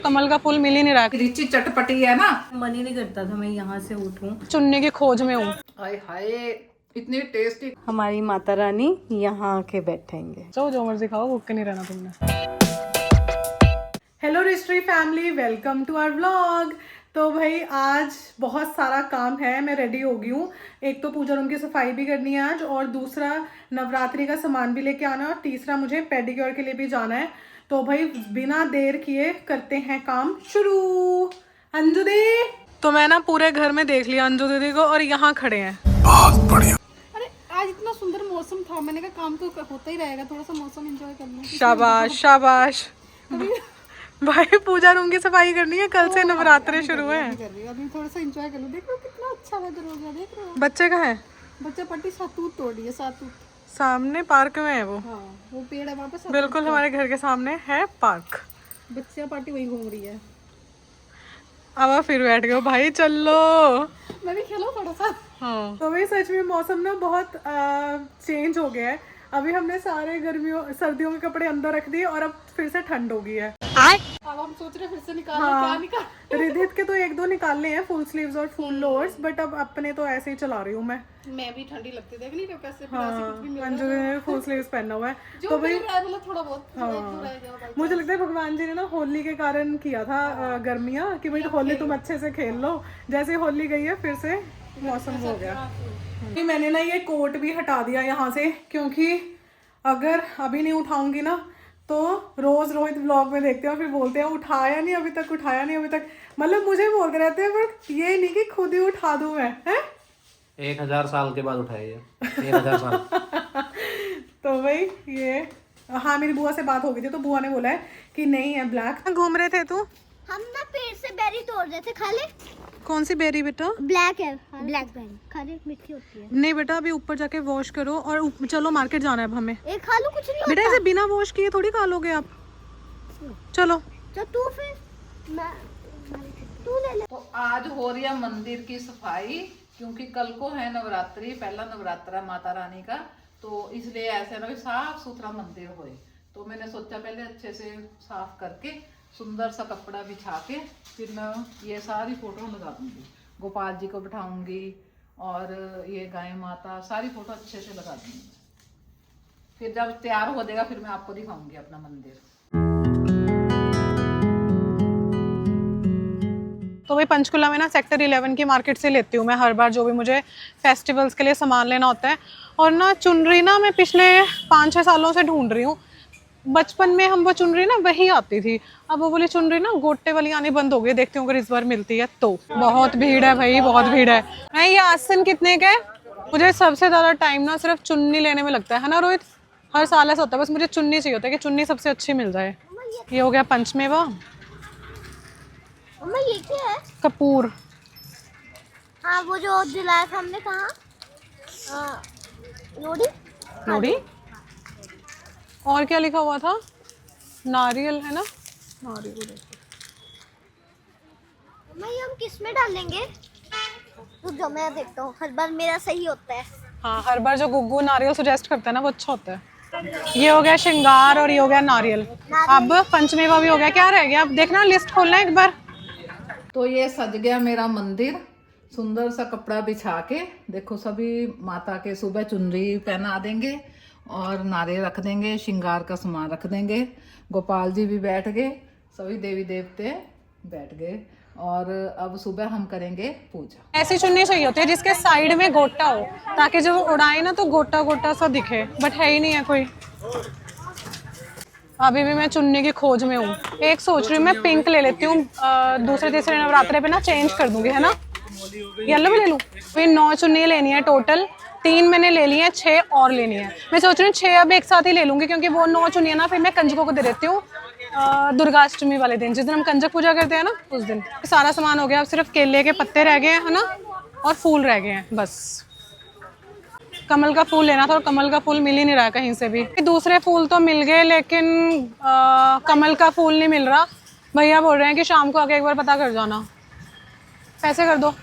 कमल का फूल मिल ही नहीं रहा है। रिची चटपटी है ना, मन ही नहीं करता था मैं यहाँ से उठूं। चुन्नी की खोज में हूँ। हाय हाय इतनी टेस्टी। हमारी माता रानी यहाँ आके बैठेंगे। जो मर्जी खाओ, भूख के नहीं रहना तुमने। हेलो रिश्ट्री family, welcome to our vlog. तो भाई आज बहुत सारा काम है, मैं रेडी हो गई हूँ। एक तो पूजा रूम की सफाई भी करनी है आज, और दूसरा नवरात्रि का सामान भी लेके आना है, और तीसरा मुझे पेडिक्योर के लिए भी जाना है। तो भाई बिना देर किए करते हैं काम शुरू। अंजू दी, तो मैं ना पूरे घर में देख लिया अंजू दीदी को, और यहाँ खड़े हैं। बहुत बढ़िया। अरे आज इतना सुंदर मौसम था, मैंने कहा काम तो होता ही रहेगा, थोड़ा सा मौसम एंजॉय कर लूं। शाबाश शाबाश। भाई पूजा रूम की सफाई करनी है, कल से नवरात्रे शुरू है। अभी थोड़ा सा एंजॉय कर लूं। देख रहे हो कितना अच्छा वेदर हो गया, देख रहे हो। बच्चे कहाँ हैं? बच्चा पट्टी सातूत तोड़ रही है, सातूत। सामने पार्क में है वो। हाँ वो पेड़ है वहाँ पे सातूत। बिल्कुल हमारे घर के सामने है पार्क। बच्चा पार्टी वही घूम रही है। अब आप फिर बैठ गए हो, भाई चल लो। मैं भी खेलूं थोड़ा सा। हाँ तो भाई सच में मौसम ना बहुत चेंज हो गया है। अभी हमने सारे सर्दियों के कपड़े अंदर रख दिए, और अब फिर से ठंड हो गई है। अब हम सोच रहे हैं फिर से निकालना। हाँ। क्या निकाल। रिधित के तो एक दो निकालने हैं, फुल स्लीव्स और फुल लोअर्स, बट अब अपने तो ऐसे ही चला रही हूँ मैं। मैं भी ठंडी लगती, देख नहीं रहे कैसे हाँ, कुछ भी मिल अंजू ने फुल स्लीव्स पहना हुआ है। जो तो भाई मतलब थोड़ा बहुत हाँ, मुझे लगता है भगवान जी ने ना होली के कारण किया था गर्मियाँ, कि भाई होली तुम अच्छे से खेल लो। जैसे होली गई है फिर से मौसम हो गया। मैंने ना ये कोट भी हटा दिया यहाँ से, क्योंकि अगर अभी नहीं उठाऊंगी ना तो रोज रोहित व्लॉग में देखते हैं, फिर बोलते हैं उठाया नहीं अभी तक, उठाया नहीं अभी तक। मतलब मुझे बोलते रहते हैं, पर ये नहीं कि खुद ही उठा दूं मैं। हैं 1000 साल के बाद उठाइए। 1000 साल। तो भाई ये हाँ, मेरी बुआ से बात हो गई थी, तो बुआ ने बोला है कि नहीं है ब्लैक। घूम रहे थे तू? हम ना पेड़ से बेरी तोड़ रहे थे, खा ले। कौन सी बेरी बेटा? ब्लैक है, ब्लैक बेरी खा ले, मीठी होती है। नहीं बेटा, अभी ऊपर जाके वॉश करो, और चलो मार्केट जाना है अब हमें। एक खा लो, कुछ नहीं बेटा होता। इसे बिना वॉश किए थोड़ी खा लोगे आप। चलो तो तू फिर तू ले ले। तो आज हो रही है मंदिर की सफाई, क्योंकि कल को है नवरात्रि, पहला नवरात्रा माता रानी का। तो इसलिए ऐसे ना साफ सुथरा मंदिर होए, तो मैंने सोचा पहले अच्छे से साफ करके सुंदर सा कपड़ा बिछा के फिर मैं ये सारी फोटो लगा दूंगी। गोपाल जी को बिठाऊंगी, और ये गाय माता सारी फोटो अच्छे से लगा दूंगी। फिर जब तैयार हो जाएगा फिर मैं आपको दिखाऊंगी अपना मंदिर। तो भाई पंचकुला में ना सेक्टर 11 की मार्केट से लेती हूँ मैं हर बार, जो भी मुझे फेस्टिवल्स के लिए सामान लेना होता है। और ना चुनरी ना मैं पिछले 5-6 सालों से ढूंढ रही हूँ। बचपन में हम वो चुनरी ना वही आती थी, अब वो वाली चुनरी ना गोटे वाली आनी बंद हो गई। देखती हूँ अगर इस बार मिलती है तो। बहुत भीड़ है भाई, बहुत भीड़ है। मैं ये आसन कितने के? मुझे सबसे ज्यादा टाइम ना सिर्फ चुन्नी लेने में लगता है ना रोहित? हर साल ऐसा होता है, बस मुझे चुन्नी चाहिए होता है कि चुन्नी सबसे अच्छी मिल जाए। ये हो गया पंचमेवा। मम्मा ये क्या है? कपूर। हाँ वो जो जलाया था हमने, कहाँ? लोड़ी। लोड़ी। और क्या लिखा हुआ था? नारियल है ना? नारियल। मम्मा ये हम किस में डालेंगे? रुक जाओ मैं देखता हूँ, हर बार मेरा सही होता है। हाँ, हर बार जो गुग्गू नारियल सजेस्ट करता है ना वो अच्छा होता है। ये हो गया श्रृंगार, और ये हो गया नारियल। अब पंचमेवा भी हो गया। क्या रह गया अब? देखना, लिस्ट खोलना एक बार। तो ये सज गया मेरा मंदिर, सुंदर सा कपड़ा बिछा के। देखो सभी माता के सुबह चुनरी पहना देंगे, और नारियल रख देंगे, श्रृंगार का सामान रख देंगे। गोपाल जी भी बैठ गए, सभी देवी देवते बैठ गए, और अब सुबह हम करेंगे पूजा। ऐसी चुन्नी चाहिए होती है जिसके साइड में गोटा हो, ताकि जब वो उड़ाए ना तो गोटा गोटा सा दिखे, बट है ही नहीं है कोई। अभी भी मैं चुन्नी की खोज में हूँ। एक सोच रही हूँ मैं पिंक ले लेती हूँ, दूसरे तीसरे नवरात्रे पे ना चेंज कर दूंगी, है ना? येलो भी ले लूँ? फिर 9 चुन्नी लेनी है टोटल, 3 मैंने ले ली है, 6 और लेनी है। मैं सोच रही हूँ 6 अब एक साथ ही ले लूंगी, क्योंकि वो 9 चुन्नी ना फिर मैं कंजकों को दे देती हूँ दुर्गाष्टमी वाले दिन, जिस दिन हम कंजक पूजा करते हैं ना उस दिन। सारा सामान हो गया, अब सिर्फ केले के पत्ते रह गए हैं, है ना, और फूल रह गए हैं बस। कमल का फूल लेना था, और कमल का फूल मिल ही नहीं रहा कहीं से भी। दूसरे फूल तो मिल गए, लेकिन कमल का फूल नहीं मिल रहा। भैया बोल रहे हैं कि शाम को आके एक बार पता कर जाना, पैसे कर दो।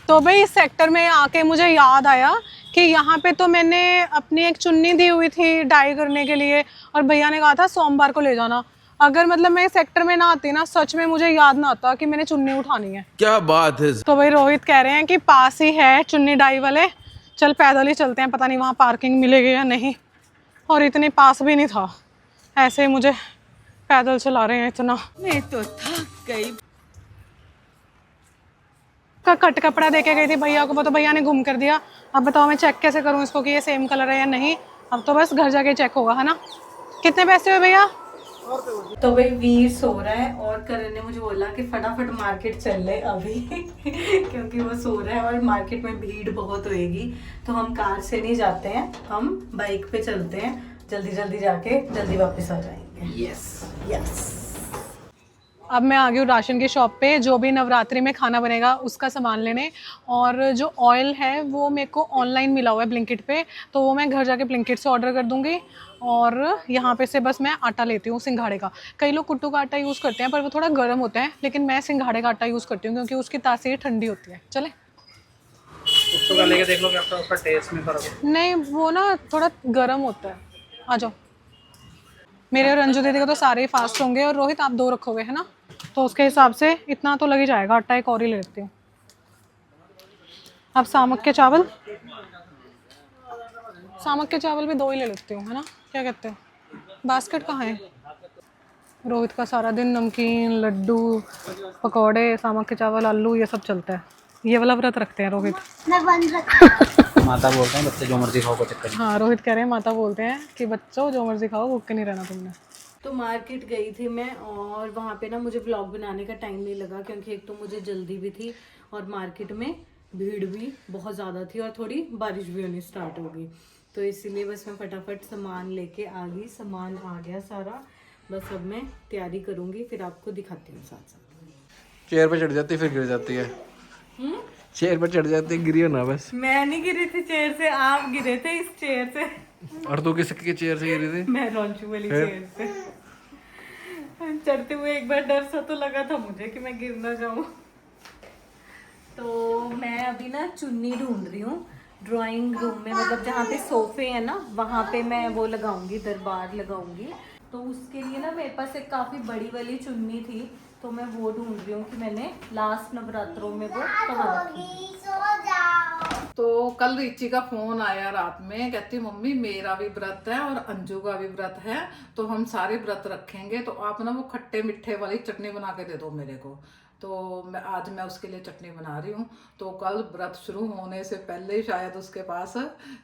तो भाई इस सेक्टर में आके मुझे याद आया कि यहाँ पे तो मैंने अपनी एक चुन्नी दी हुई थी डाई करने के लिए, और भैया ने कहा था सोमवार को ले जाना। अगर मतलब मैं इस सेक्टर में ना आती ना, सच में मुझे याद ना आता कि मैंने चुन्नी उठानी है। क्या बात है। तो भाई रोहित कह रहे हैं कि पास ही है चुन्नी डाई वाले, चल पैदल ही चलते हैं, पता नहीं वहाँ पार्किंग मिलेगी या नहीं। और इतने पास भी नहीं था, ऐसे ही मुझे पैदल चला रहे हैं इतना। मैं तो थक गई। का कट कपड़ा देके गई थी भैया को, तो भैया ने घूम कर दिया। अब बताओ मैं चेक कैसे करूँ इसको कि ये सेम कलर है या नहीं। अब तो बस घर जाके चेक होगा, है ना। कितने पैसे हुए भैया? तो भाई वीर सो रहा है और करण ने मुझे बोला कि फटाफट मार्केट चल ले अभी क्योंकि वो सो रहा है और मार्केट में भीड़ बहुत होएगी। तो हम कार से नहीं जाते हैं, हम बाइक पे चलते हैं, जल्दी जल्दी जाके जल्दी वापस आ जाएंगे। Yes yes. अब मैं आ गई हूँ राशन की शॉप पे, जो भी नवरात्रि में खाना बनेगा उसका सामान लेने। और जो ऑयल है वो मेरे को ऑनलाइन मिला हुआ है ब्लिंकिट पे, तो वो मैं घर जाके ब्लिंकिट से ऑर्डर कर दूँगी। और यहाँ पे से बस मैं आटा लेती हूँ सिंघाड़े का। कई लोग कुट्टू का आटा यूज़ करते हैं पर वो थोड़ा गर्म होता है, लेकिन मैं सिंघाड़े का आटा यूज़ करती हूँ क्योंकि उसकी तासीर ठंडी होती है। चले कुट्टू का लेके देख लो क्या उसका टेस्ट में फर्क है। नहीं, वो ना थोड़ा गर्म होता है। आ जाओ। मेरे और अंजू दीदी को तो सारे ही फास्ट होंगे, और रोहित आप 2 रखोगे, है ना, तो उसके हिसाब से इतना तो लग ही जाएगा। आटा एक और ही ले लेती हूँ। अब सामक के चावल भी 2 ही ले लेती हूँ, है ना, क्या कहते हो। बास्केट कहाँ है? रोहित का सारा दिन नमकीन, लड्डू, पकौड़े, सामक के चावल, आलू, ये सब चलता है। ये वाला व्रत रखते हैं रोहित। मैं बंद रखती माता बोलते हैं बच्चे जो मर्जी खाओ, कोई चक्कर नहीं। हाँ, रोहित कह रहे हैं, माता बोलते हैं कि बच्चों जो मर्जी खाओ, भूखे नहीं रहना तुमने। तो मार्केट गई थी मैं और वहाँ पे ना मुझे व्लॉग बनाने का टाइम नहीं लगा क्योंकि एक तो मुझे जल्दी भी थी और मार्केट में भीड़ भी बहुत ज़्यादा थी और थोड़ी बारिश भी होनी स्टार्ट हो गई। तो इसीलिए बस मैं फटाफट सामान लेके आ गई। सामान आ गया सारा, बस अब मैं तैयारी करूँगी, फिर आपको दिखाती हूँ साथ साथ। चेयर पे चढ़ जाती फिर गिर जाती है। चेयर पे चढ़ जाती है, गिरी हो ना बस। मैं नहीं गिरी थी चेयर से, आप गिरे थे इस चेयर से। और तू किसकी चेयर से गिरी थी? मैं रॉन्चू वाली चेयर से चढ़ते हुए एक बार डर सा तो लगा था मुझे कि मैं गिर ना जाऊं। तो मैं अभी ना चुन्नी ढूंढ रही हूँ ड्राइंग रूम में, मतलब जहाँ पे सोफे है ना वहाँ पे मैं वो लगाऊंगी, दरबार लगाऊंगी। तो उसके लिए ना मेरे पास एक काफ़ी बड़ी वाली चुन्नी थी, तो मैं वो ढूंढ रही हूँ कि मैंने लास्ट नवरात्रों में वो कहाँ रखी। तो कल रिची का फोन आया रात में, कहती मम्मी मेरा भी व्रत है और अंजू का भी व्रत है, तो हम सारे व्रत रखेंगे, तो आप ना वो खट्टे मीठे वाली चटनी बना के दे दो मेरे को। तो आज मैं उसके लिए चटनी बना रही हूँ। तो कल व्रत शुरू होने से पहले ही शायद उसके पास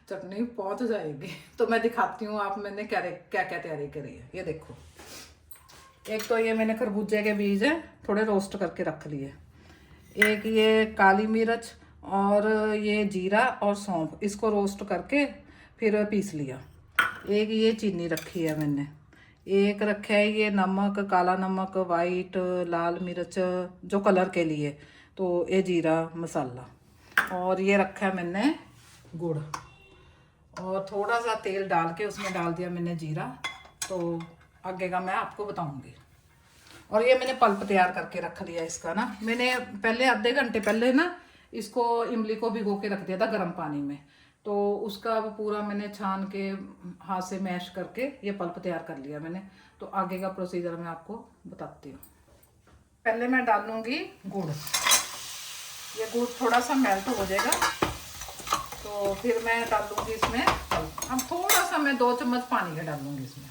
चटनी पहुँच जाएगी। तो मैं दिखाती हूँ आप मैंने क्या क्या तैयारी करी है। ये देखो, एक तो ये मैंने खरबूजे के बीज है थोड़े रोस्ट करके रख लिए, एक ये काली मिर्च और ये जीरा और सौंफ, इसको रोस्ट करके फिर पीस लिया। एक ये चीनी रखी है मैंने, एक रखा है ये नमक, काला नमक, वाइट, लाल मिर्च जो कलर के लिए, तो ये जीरा मसाला, और ये रखा है मैंने गुड़, और थोड़ा सा तेल डाल के उसमें डाल दिया मैंने जीरा। तो आगे का मैं आपको बताऊंगी। और ये मैंने पल्प तैयार करके रख लिया इसका ना, मैंने पहले आधे घंटे पहले ना इसको इमली को भिगो के रख दिया था गर्म पानी में, तो उसका अब पूरा मैंने छान के हाथ से मैश करके ये पल्प तैयार कर लिया मैंने। तो आगे का प्रोसीजर मैं आपको बताती हूँ। पहले मैं डालूंगी गुड़, ये गुड़ थोड़ा सा मेल्ट हो जाएगा तो फिर मैं डालूंगी इसमें पल्प। अब थोड़ा सा मैं 2 चम्मच पानी का डालूंगी इसमें।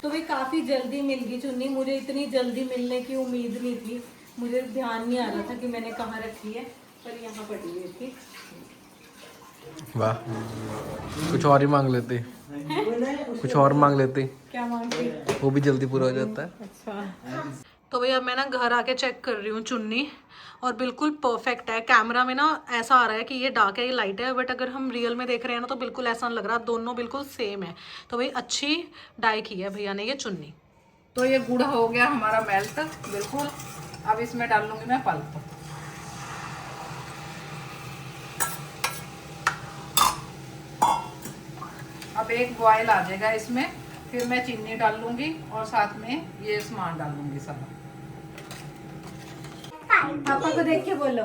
तो भी काफ़ी जल्दी मिल गई चुन्नी, मुझे इतनी जल्दी मिलने की उम्मीद नहीं थी, मुझे ध्यान नहीं आ रहा था कि मैंने कहाँ रखी है, पर यहाँ पड़ी हुई थी। वाह, कुछ और ही मांग लेते, कुछ और मांग लेते, क्या मांगती? वो भी जल्दी पूरा हो जाता है। अच्छा, तो भैया मैं ना घर आके चेक कर रही हूँ चुन्नी, और बिल्कुल परफेक्ट है। कैमरा में ना ऐसा आ रहा है कि ये डार्क है, ये लाइट है, बट अगर हम रियल में देख रहे हैं ना तो बिल्कुल ऐसा लग रहा, दोनों बिल्कुल सेम है। तो भाई अच्छी डाई की है भैया ने ये चुन्नी। तो ये गुड़ हो गया हमारा मेल्ट बिल्कुल। अब इसमें डाल लूंगी मैं पल्प। अब एक बॉयल आ जाएगा इसमें, फिर मैं चीनी डाल लूंगी और साथ में ये सामान डाल लूंगी सारा। पापा को देख के बोलो।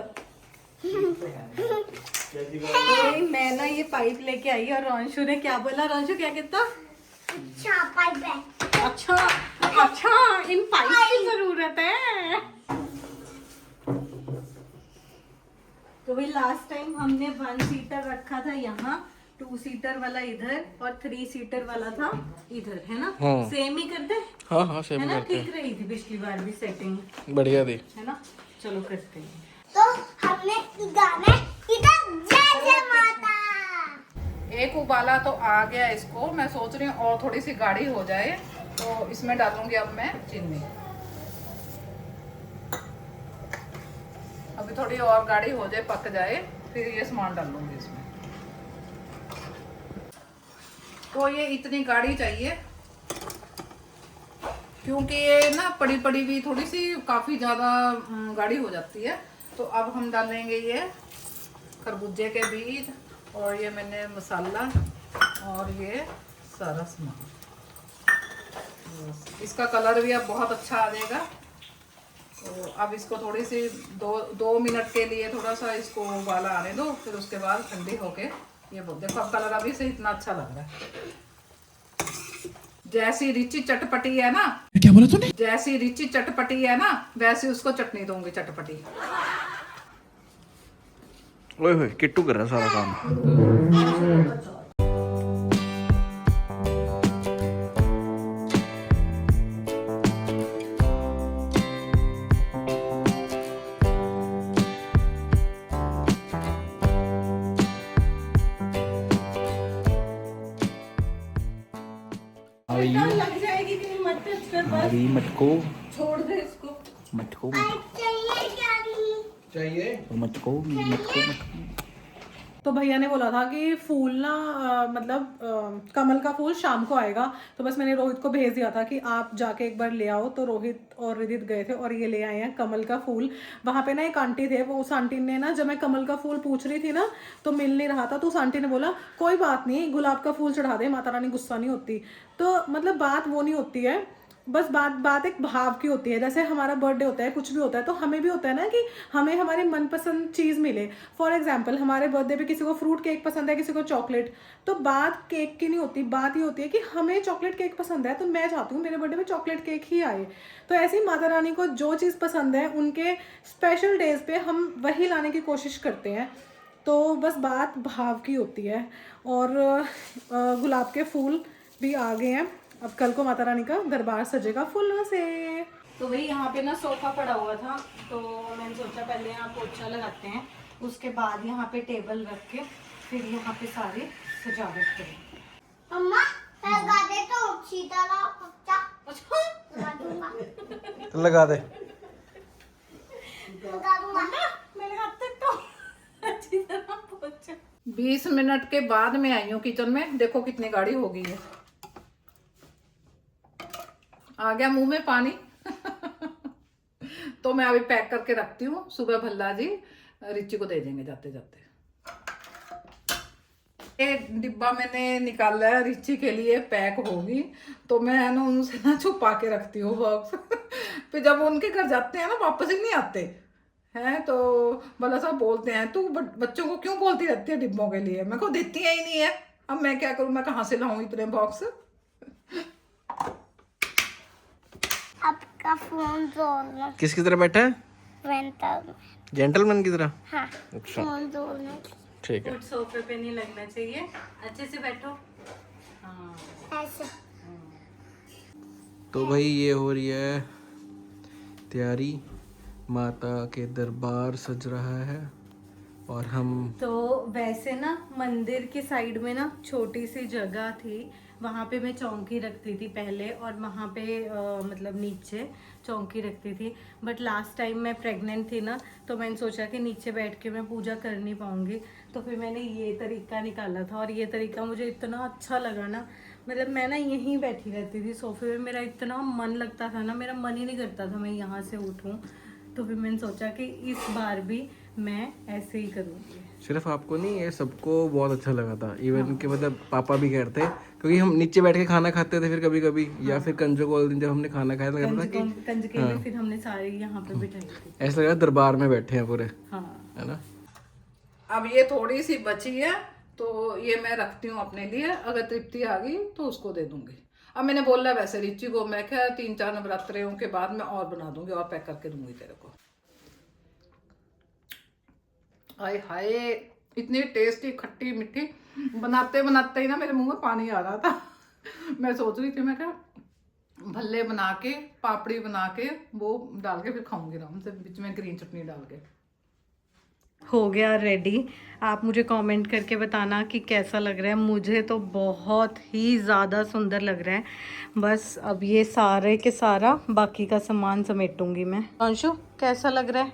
तो मैं ना ये पाइप लेके आई और रॉन्शु ने क्या बोला, रॉन्शु क्या कहता? अच्छा पाइप है। अच्छा अच्छा, इन पाइप की जरूरत है। तो भाई लास्ट टाइम हमने 1 सीटर रखा था यहाँ, 2 सीटर वाला इधर और 3 सीटर वाला था इधर, है ना? सेम ही करते हैं, हाँ हाँ सेम है ना? करते ठीक रही थी पिछली बार भी सेटिंग, हैं, बढ़िया थी। है ना? चलो करते हैं। तो हमने गाना इधर जय जय माता। एक उबाला तो आ गया इसको, मैं सोच रही हूँ और थोड़ी सी गाढ़ी हो जाए तो इसमें डालूंगी अब मैं चीनी। अभी थोड़ी और गाढ़ी हो जाए, पक जाए, फिर ये सामान डालूंगी इसमें। तो ये इतनी गाढ़ी चाहिए क्योंकि ये ना पड़ी पड़ी भी थोड़ी सी काफ़ी ज़्यादा गाढ़ी हो जाती है। तो अब हम डालेंगे ये खरबूजे के बीज और ये मैंने मसाला और ये सारा सामान। इसका कलर भी अब बहुत अच्छा आ जाएगा। तो अब इसको थोड़ी सी 2 मिनट के लिए थोड़ा सा इसको उबाला आने दो, फिर उसके बाद ठंडी होके ये बोल देखो अब कलर अभी से इतना अच्छा लग रहा है। जैसी रिची चटपटी है ना, क्या बोला तूने? जैसी रिची चटपटी है ना वैसी उसको चटनी दूंगी चटपटी। ओए होए किट्टू कर रहा है सारा काम। लग जाएगी कहीं, मत टच कर बस, अभी मटको छोड़ दे इसको। मटको चाहिए क्या नहीं? चाहिए मटको तो भैया ने बोला था कि फूल ना कमल का फूल शाम को आएगा, तो बस मैंने रोहित को भेज दिया था कि आप जाके एक बार ले आओ। तो रोहित और रिदित गए थे और ये ले आए हैं कमल का फूल। वहाँ पे ना एक आंटी थे, वो उस आंटी ने ना जब मैं कमल का फूल पूछ रही थी ना तो मिल नहीं रहा था, तो उस आंटी ने बोला कोई बात नहीं, गुलाब का फूल चढ़ा दे, माता रानी गुस्सा नहीं होती। तो मतलब बात वो नहीं होती है, बस बात एक भाव की होती है। जैसे हमारा बर्थडे होता है, कुछ भी होता है, तो हमें भी होता है ना कि हमें हमारी मनपसंद चीज़ मिले। फॉर एग्जांपल हमारे बर्थडे पे किसी को फ्रूट केक पसंद है, किसी को चॉकलेट। तो बात केक की नहीं होती, बात ये होती है कि हमें चॉकलेट केक पसंद है तो मैं चाहती हूँ मेरे बर्थडे में चॉकलेट केक ही आए। तो ऐसे ही माता रानी को जो चीज़ पसंद है उनके स्पेशल डेज पे हम वही लाने की कोशिश करते हैं। तो बस बात भाव की होती है। और गुलाब के फूल भी आ गए हैं। अब कल को माता रानी का दरबार सजेगा फूलों से। तो भाई यहाँ पे ना सोफा पड़ा हुआ था, तो मैंने सोचा पहले यहाँ पोछा लगाते हैं, उसके बाद यहाँ पे टेबल रख के फिर यहाँ पे सारे सजावट करें। अम्मा मैं गा दे तो सीतारा पक्का लगा दूंगा। तो लगा दे। लगा दूंगा। मैं लगाते तो अच्छी तरह पोछा। 20 मिनट के बाद मैं आई हूँ किचन में, देखो कितनी गाढ़ी हो गई है। आ गया मुंह में पानी। तो मैं अभी पैक करके रखती हूँ, सुबह भल्ला जी रिची को दे देंगे जाते जाते। ये डिब्बा मैंने निकाला है रिची के लिए, पैक होगी तो मैं ना उनसे ना छुपा के रखती हूँ बॉक्स। फिर जब उनके घर जाते हैं ना वापस ही नहीं आते हैं, तो भला साहब बोलते हैं तू बच्चों को क्यों बोलती रहती है डिब्बों के लिए, मैं को देती ही नहीं है। अब मैं क्या करूँ, मैं कहाँ से लाऊं इतने बॉक्स। आपका फोन जोड़ना किसकी तरह बैठा है? वेंटल। जेंटलमैन की तरह। हाँ अच्छा फोन जोड़ना। ठीक है। फुट सोफे पे नहीं लगना चाहिए, अच्छे से बैठो। हाँ ऐसे तो भाई ये हो रही है तैयारी, माता के दरबार सज रहा है और हम तो वैसे ना मंदिर के साइड में ना छोटी सी जगह थी, वहाँ पे मैं चौकी रखती थी पहले, और वहाँ पे मतलब नीचे चौकी रखती थी। बट लास्ट टाइम मैं प्रेग्नेंट थी ना, तो मैंने सोचा कि नीचे बैठ के मैं पूजा कर नहीं पाऊँगी, तो फिर मैंने ये तरीका निकाला था। और ये तरीका मुझे इतना अच्छा लगा ना, मतलब मैं ना यहीं बैठी रहती थी सोफे में, मेरा इतना मन लगता था ना, मेरा मन ही नहीं करता था मैं यहाँ से उठूँ। तो फिर मैंने सोचा कि इस बार भी मैं ऐसे ही करूँगी। सिर्फ आपको नहीं, ये सबको बहुत अच्छा लगा था। इवन के मतलब पापा भी कह रहे थे, क्योंकि हम नीचे बैठ के खाना खाते थे फिर कभी कभी, या फिर कंजो को दिन जब हमने खाना खाया था कंजके में फिर हमने सारे यहाँ पे बिठाई थी। ऐसा लगा दरबार में बैठे हैं पूरे, हाँ है ना। अब ये थोड़ी सी बची है तो ये मैं रखती हूँ अपने लिए, अगर तृप्ति आ गई तो उसको दे दूंगी। अब मैंने बोला वैसे रिची को, मैं क्या 3-4 नवरात्रों के बाद मैं और बना दूंगी और पैक करके दूंगी तेरे को। हाय हाय, इतनी टेस्टी खट्टी मीठी, बनाते बनाते ही ना मेरे मुंह में पानी आ रहा था। मैं सोच रही थी मैं क्या भल्ले बना के, पापड़ी बना के वो डाल के फिर खाऊंगी आराम से, बीच में ग्रीन चटनी डाल के। हो गया रेडी। आप मुझे कमेंट करके बताना कि कैसा लग रहा है। मुझे तो बहुत ही ज़्यादा सुंदर लग रहा है। बस अब ये सारे के सारा बाकी का सामान समेटूंगी मैं। अंशु कैसा लग रहा है?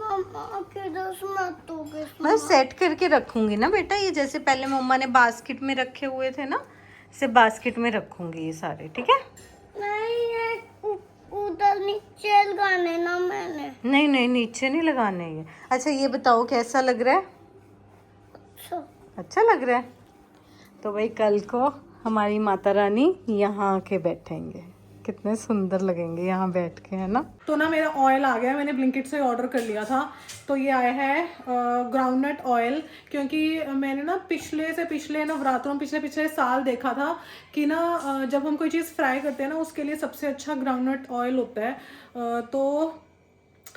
मम्मा किधर समेटोगे? मैं सेट करके रखूंगी ना बेटा, ये जैसे पहले मम्मा ने बास्केट में रखे हुए थे ना, से बास्केट में रखूंगी ये सारे, ठीक है? नहीं, ये उधर नीचे लगाने ना मैंने। नहीं नहीं, नीचे नहीं लगाने ये। अच्छा ये बताओ कैसा लग रहा है? अच्छा। अच्छा लग रहा है? तो भाई कल को हमारी माता रानी यहाँ आके बैठेंगे, कितने सुंदर लगेंगे यहाँ बैठ के, है ना? तो ना मेरा ऑयल आ गया, मैंने ब्लिंकिट से ऑर्डर कर लिया था। तो ये आया है ग्राउंडनट ऑयल, क्योंकि मैंने ना पिछले नवरात्रों में पिछले साल देखा था कि ना जब हम कोई चीज़ फ्राई करते हैं ना उसके लिए सबसे अच्छा ग्राउंडनट ऑयल होता है। तो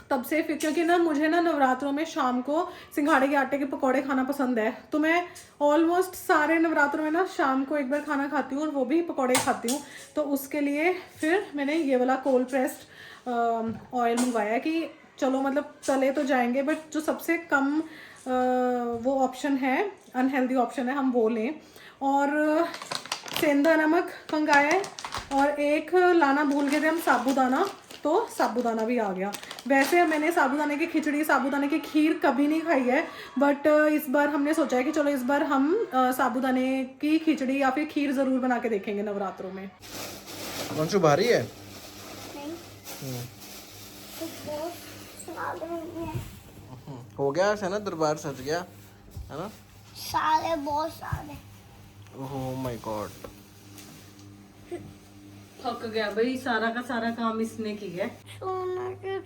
तब से फिर, क्योंकि ना मुझे ना नवरात्रों में शाम को सिंघाड़े के आटे के पकौड़े खाना पसंद है, तो मैं ऑलमोस्ट सारे नवरात्रों में ना शाम को एक बार खाना खाती हूँ और वो भी पकौड़े खाती हूँ। तो उसके लिए फिर मैंने ये वाला कोल्ड प्रेस्ड ऑयल मंगवाया कि चलो मतलब तले तो जाएंगे बट जो सबसे कम वो ऑप्शन है, अनहेल्दी ऑप्शन है, हम वो लें। और सेंधा नमक मंगाया है और एक लाना भूल गए थे हम साबूदाना, तो साबूदाना भी आ गया। वैसे मैंने साबूदाने की खिचड़ी, साबूदाने की खीर कभी नहीं खाई है, बट इस बार हमने सोचा है कि चलो इस बार हम साबूदाने की खिचड़ी या फिर खीर ज़रूर बना के देखेंगे नवरात्रों में। अंशु भारी है? हो गया है ना, दरबार सज गया है ना? सारे बहुत सारे। ओह माय गॉड, थक गया भाई, सारा का सारा काम इसने किया है। सोना की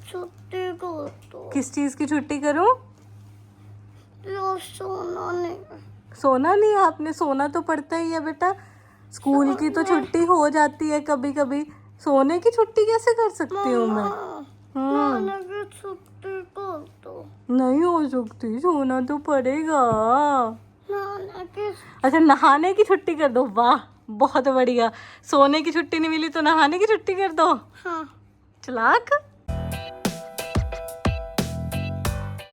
छुट्टी को तो किस चीज की छुट्टी करूं? लो सोना नहीं। सोना नहीं, आपने सोना तो पड़ता ही है बेटा, स्कूल की तो छुट्टी हो जाती है कभी कभी, सोने की छुट्टी कैसे कर सकती हूँ मैं? सोना की छुट्टी को तो नहीं हो सकती, सोना तो पड़ेगा। नाना की। अच्छा नहाने की छुट्टी कर दो, वाह बहुत बढ़िया। सोने की छुट्टी नहीं मिली तो नहाने की छुट्टी कर दो। हाँ। चलाक।